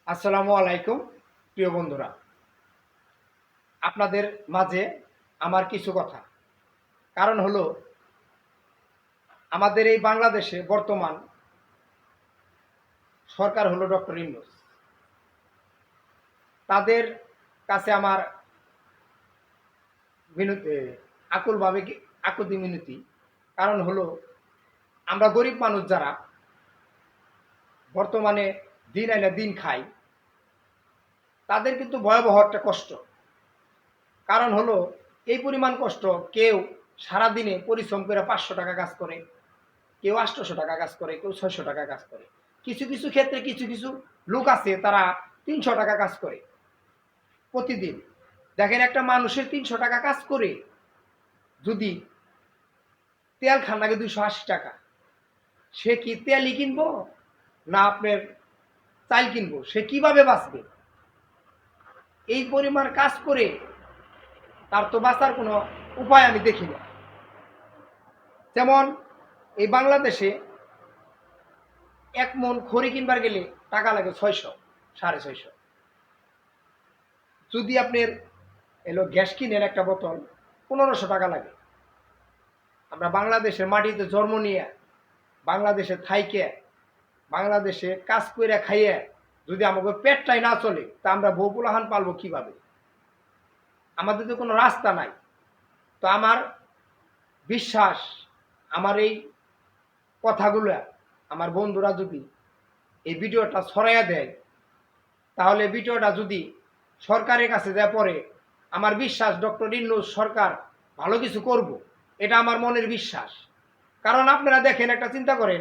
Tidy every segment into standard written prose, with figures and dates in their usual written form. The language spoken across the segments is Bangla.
আসসালামু আলাইকুম প্রিয় বন্ধুরা, আপনাদের মাঝে আমার কিছু কথা। কারণ হলো আমাদের এই বাংলাদেশে বর্তমান সরকার হলো ডক্টর ইউনূস। তাদের কাছে আমার বিনতি, আকুলভাবে আকুতি মিনতি। কারণ হলো আমরা গরিব মানুষ যারা বর্তমানে দিন আইনা দিন খাই, তাদের কিন্তু ভয়াবহ একটা কষ্ট। কারণ হলো এই পরিমাণ কষ্ট কেউ সারাদিনে পরিশ্রম করে 500 টাকা কাজ করে, কেউ 800 টাকা কাজ করে, কেউ 600 টাকা কাজ করে। কিছু কিছু ক্ষেত্রে কিছু কিছু লোক আছে তারা 300 টাকা কাজ করে প্রতিদিন। দেখেন একটা মানুষের 300 টাকা কাজ করে যদি তেল খান লাগে 280 টাকা, সে কি তেলই কিনবো না আপনার চাল কিনবো? সে কিভাবে বাঁচবে? এই পরিমাণ কাজ করে তার তো বাঁচার কোনো উপায় আমি দেখি না। যেমন এই বাংলাদেশে 1 মণ খড়ি কিনবার গেলে টাকা লাগে 600, 650। যদি আপনার গ্যাস কিনেন একটা বোতল 1500 টাকা লাগে। আমরা বাংলাদেশের মাটিতে জন্ম নিয়ে, বাংলাদেশে থাইকে, বাংলাদেশে কাজ করে খাইয়ে যদি আমাকে পেটটাই না চলে, তা আমরা বউ পোলাহান পালবো কিভাবে? আমাদের তো কোনো রাস্তা নাই। তো আমার বিশ্বাস, আমার এই কথাগুলো আমার বন্ধুরা যদি এই ভিডিওটা ছড়াইয়া দেয়, তাহলে ভিডিওটা যদি সরকারের কাছে যায় পড়ে, আমার বিশ্বাস ডক্টর ইউনূস সরকার ভালো কিছু করব। এটা আমার মনের বিশ্বাস। কারণ আপনারা দেখেন, একটা চিন্তা করেন,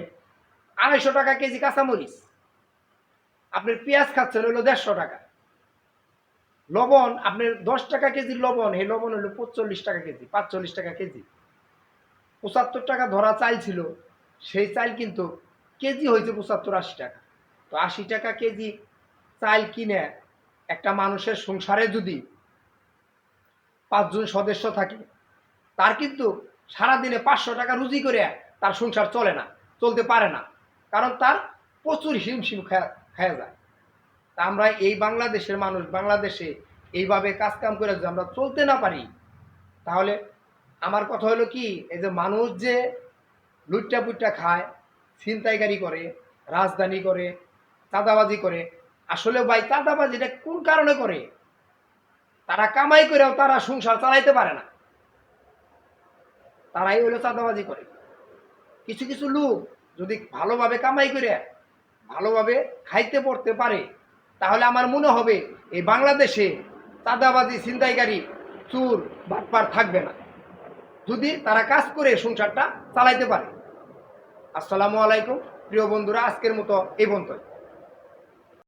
250 টাকা কেজি কাঁচামরিচ, আপনার পেঁয়াজ খাচ্ছেন হলো 150 টাকা, লবণ আপনার 10 টাকা কেজির লবণ, এই লবণ হলো 45 টাকা কেজি, 45 টাকা কেজি। 75 টাকা ধরা চাল ছিল, সেই চাল কিন্তু কেজি হয়েছে 75-80 টাকা। তো 80 টাকা কেজি চাল কিনে একটা মানুষের সংসারে যদি 5 জন সদস্য থাকে, তার কিন্তু সারাদিনে 500 টাকা রুজি করে তার সংসার চলে না, চলতে পারে না। কারণ তার প্রচুর হিমশিম খাওয়া যায়। তা আমরা এই বাংলাদেশের মানুষ, বাংলাদেশে এইভাবে কাজকাম করে যদি আমরা চলতে না পারি, তাহলে আমার কথা হলো কি, এই যে মানুষ যে লুটটা পুট্টা খায়, ছিনতাইকারী করে, রাজধানী করে, চাঁদাবাজি করে, আসলে ভাই চাঁদাবাজিটা কোন কারণে করে? তারা কামাই করেও তারা সংসার চালাইতে পারে না, তারাই হলো চাঁদাবাজি করে। কিছু কিছু লোক যদি ভালোভাবে কামাই করে ভালোভাবে খাইতে পড়তে পারে, তাহলে আমার মনে হবে এই বাংলাদেশে চাঁদাবাজি, ছিনতাইকারী, চুর, বাটপার থাকবে না, যদি তারা কাজ করে সংসারটা চালাইতে পারে। আসসালামু আলাইকুম প্রিয় বন্ধুরা, আজকের মতো এই পর্যন্তই।